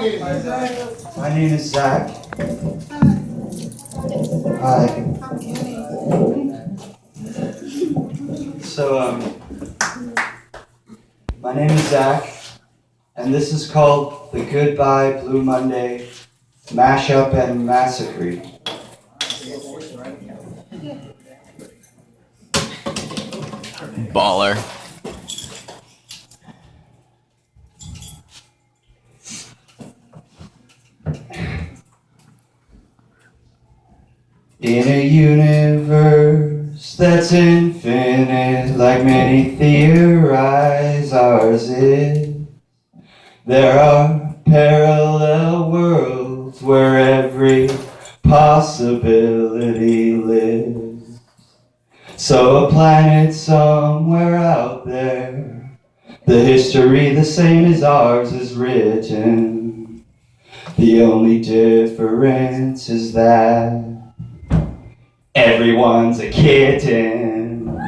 My name is Zach. Hi. My name is Zach, and this is called the Goodbye Blue Monday Mashup and Massacree. Baller. In a universe that's infinite, like many theorize ours is, there are parallel worlds where every possibility lives. So a planet somewhere out there, the history the same as ours is written. The only difference is that everyone's a kitten.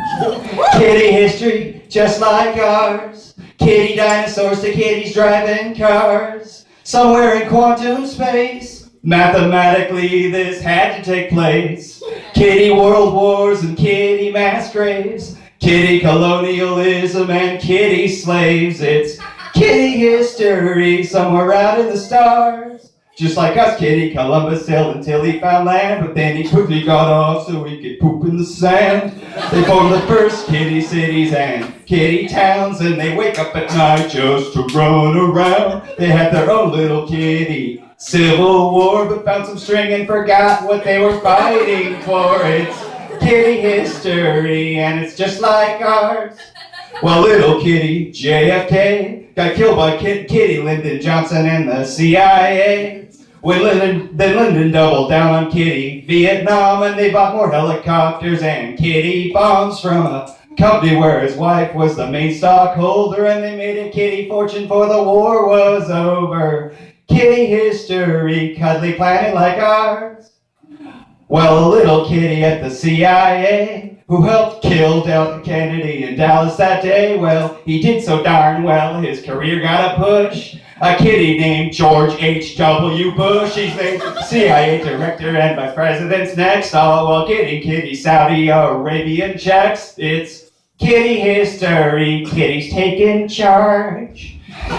Kitty history, just like ours. Kitty dinosaurs to kitties driving cars. Somewhere in quantum space, mathematically this had to take place. Kitty world wars and kitty mass graves. Kitty colonialism and kitty slaves. It's kitty history somewhere out in the stars. Just like us, Kitty Columbus sailed until he found land, but then he quickly got off so he could poop in the sand. They formed the first kitty cities and kitty towns, and they wake up at night just to run around. They had their own little kitty civil war, but found some string and forgot what they were fighting for. It's kitty history, and it's just like ours. Well, little kitty JFK got killed by Kitty Lyndon Johnson and the CIA. Then Lyndon doubled down on Kitty Vietnam, and they bought more helicopters and kitty bombs from a company where his wife was the main stockholder, and they made a kitty fortune before the war was over. Kitty history, cuddly planet like ours. Well, a little kitty at the CIA who helped kill Kennedy in Dallas that day, well, he did so darn well, his career got a push. A kitty named George H.W. Bush, he's named CIA director and vice president's next. Oh, well, kitty, Saudi Arabian checks. It's kitty history, kitty's taking charge.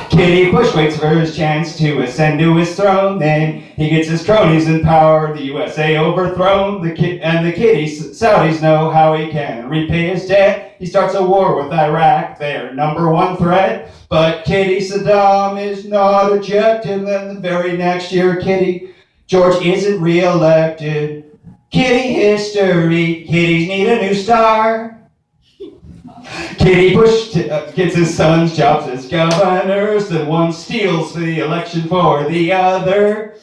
Kitty Bush waits for his chance to ascend to his throne, then he gets his cronies in power, the USA overthrown, the kitty Saudis know how he can repay his debt. He starts a war with Iraq, their number one threat, but kitty Saddam is not ejected, then the very next year kitty George isn't re-elected. Kitty history, kitties need a new star. Kitty Bush gets his son's jobs as governors, then one steals the election for the other.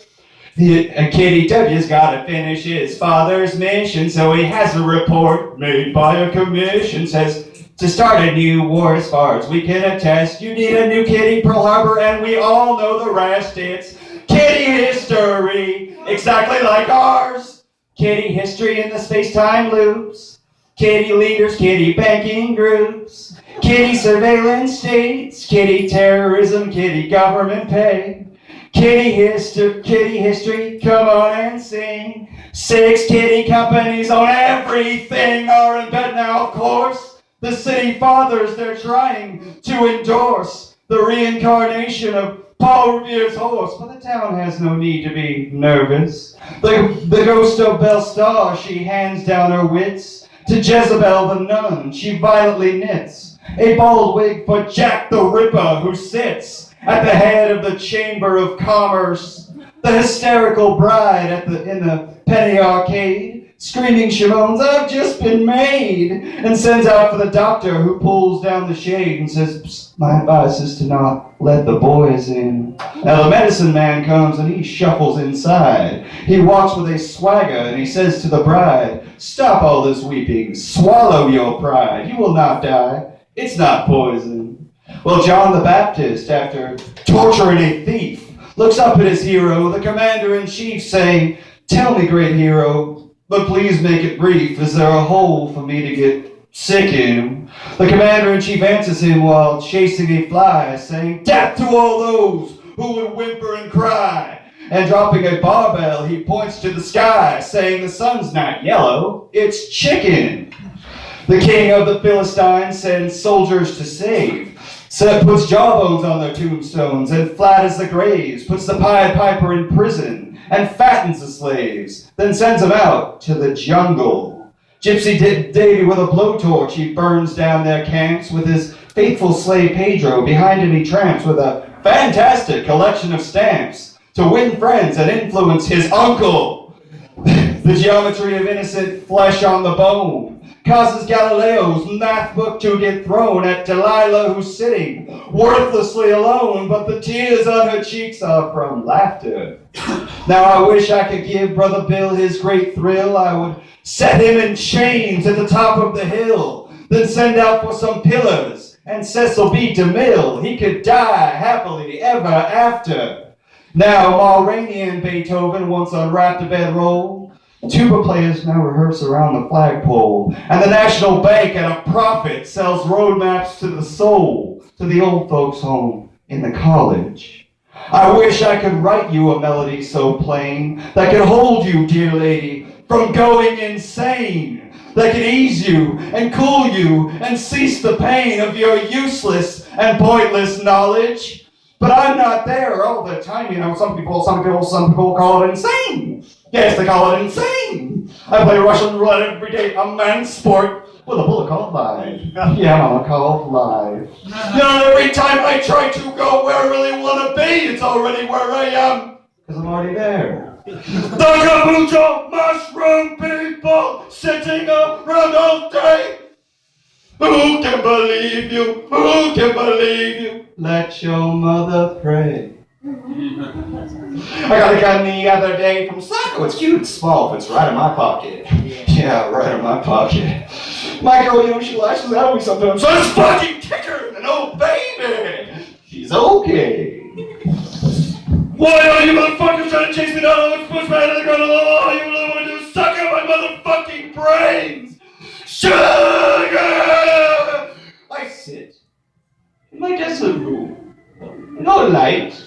Kitty W's gotta finish his father's mission, so he has a report made by a commission, says to start a new war as far as we can attest, you need a new Kitty Pearl Harbor, and we all know the rest. It's kitty history, exactly like ours. Kitty history in the space-time loops. Kitty leaders, kitty banking groups, kitty surveillance states, kitty terrorism, kitty government pay. Kitty history, come on and sing. 6 kitty companies on everything are in bed now, of course. The city fathers, they're trying to endorse the reincarnation of Paul Revere's horse, but the town has no need to be nervous. The ghost of Belle Starr, she hands down her wits. To Jezebel the nun, she violently knits a bald wig for Jack the Ripper, who sits at the head of the Chamber of Commerce. The hysterical bride in the penny arcade, screaming Shimones, I've just been made, and sends out for the doctor, who pulls down the shade and says, Psst, my advice is to not let the boys in. Now the medicine man comes and he shuffles inside. He walks with a swagger and he says to the bride, stop all this weeping, swallow your pride, you will not die, it's not poison. Well, John the Baptist, after torturing a thief, looks up at his hero, the commander-in-chief, saying, tell me, great hero, but please make it brief. Is there a hole for me to get sick in? The commander-in-chief answers him while chasing a fly, saying, death to all those who would whimper and cry. And dropping a barbell, he points to the sky, saying the sun's not yellow, it's chicken. The king of the Philistines sends soldiers to save. So puts jawbones on their tombstones and flattens the graves, puts the Pied Piper in prison and fattens the slaves, then sends them out to the jungle. Gypsy Davy with a blowtorch, he burns down their camps with his faithful slave Pedro. Behind him he tramps with a fantastic collection of stamps to win friends and influence his uncle. The geometry of innocent flesh on the bone causes Galileo's math book to get thrown at Delilah, who's sitting worthlessly alone, but the tears on her cheeks are from laughter. Now I wish I could give Brother Bill his great thrill. I would set him in chains at the top of the hill, then send out for some pillars and Cecil B. DeMille. He could die happily ever after. Now Mulroney and Beethoven once unwrapped a bedroll. Tuba players now rehearse around the flagpole, and the National Bank at a profit sells road maps to the soul, to the old folks' home in the college. I wish I could write you a melody so plain that could hold you, dear lady, from going insane, that could ease you and cool you and cease the pain of your useless and pointless knowledge. But I'm not there all the time, you know. Some people call it insane. Yes, they call it insane. I play Russian roulette every day, a man's sport, with a bullet called live. Yeah, Mama, called live. You know, every time I try to go where I really want to be, it's already where I am, because I'm already there. The caboodle mushroom people sitting around all day. Who can believe you? Who can believe you? Let your mother pray. I got a gun the other day from Sacco. It's cute, it's small, fits right in my pocket. Yeah, right in my pocket. My girl, you know, she lashes out at me sometimes. So it's fucking kicker, an old baby. She's okay. Why are you motherfuckers trying to chase me down? Let's push my head to the ground. All you really want to do is suck out my motherfucking brains. Sugar! I sit in my desert room. No light.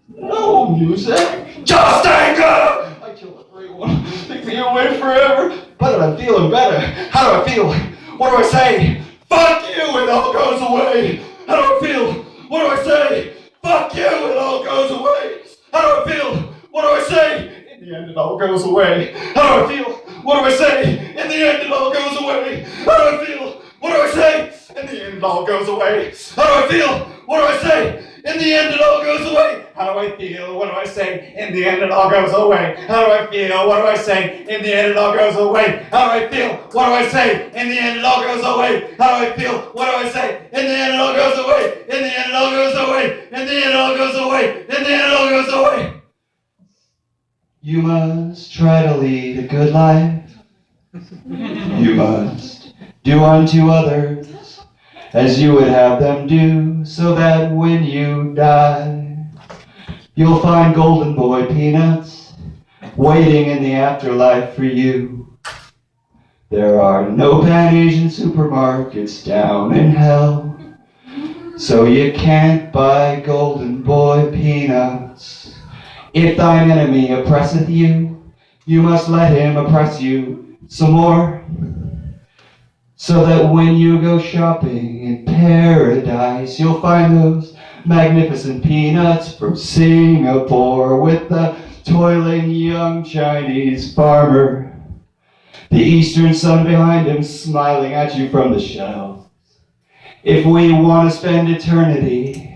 No music. Just anger! I kill everyone. Take me away forever. But I'm feeling better. How do I feel? What do I say? Fuck you, it all goes away. How do I feel? What do I say? Fuck you, it all goes away. How do I feel? What do I say? In the end, it all goes away. How do I feel? What do I say? In the end, it all goes away. How do I feel? What do I say? In the end, it all goes away. How do I feel? What do I say? In the end, it all goes away. How do I feel? What do I say? In the end, it all goes away. How do I feel? What do I say? In the end, it all goes away. How do I feel? What do I say? In the end, it all goes away. How do I feel? What do I say? In the end, it all goes away. In the end, it all goes away. In the end, it all goes away. In the end, it all goes away. You must try to lead a good life. You must do unto others as you would have them do, so that when you die, you'll find golden boy peanuts waiting in the afterlife for you. There are no Pan-Asian supermarkets down in hell, so you can't buy golden boy peanuts. If thine enemy oppresseth you, you must let him oppress you some more, so that when you go shopping in paradise, you'll find those magnificent peanuts from Singapore with the toiling young Chinese farmer, the eastern sun behind him smiling at you from the shelves. If we want to spend eternity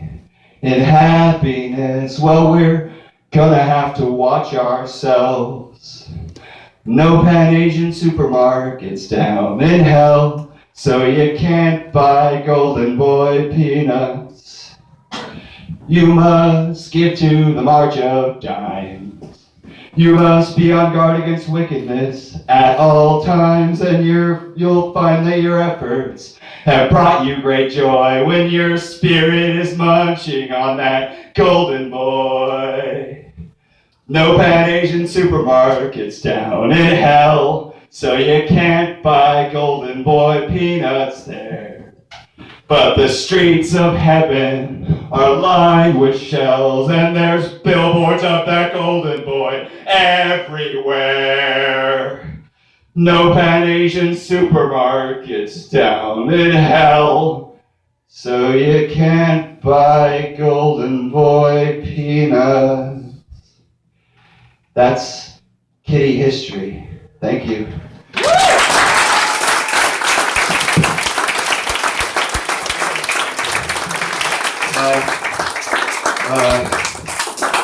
in happiness, well, we're gonna have to watch ourselves. No Pan-Asian supermarkets down in hell, so you can't buy golden boy peanuts. You must give to the march of dimes. You must be on guard against wickedness at all times, and you'll find that your efforts have brought you great joy when your spirit is munching on that golden boy. No Pan-Asian supermarkets down in hell, so you can't buy golden boy peanuts there. But the streets of heaven are lined with shells, and there's billboards of that golden boy everywhere. No Pan-Asian supermarkets down in hell, so you can't buy golden boy peanuts. That's kitty history. Thank you.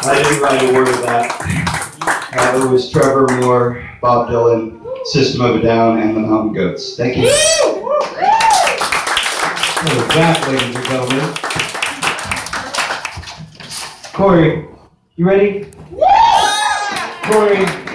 I didn't write a word of that. It was Trevor Moore, Bob Dylan, System of a Down, and the Mountain Goats. Thank you. What was that, ladies and gentlemen? Corey, you ready? Corey.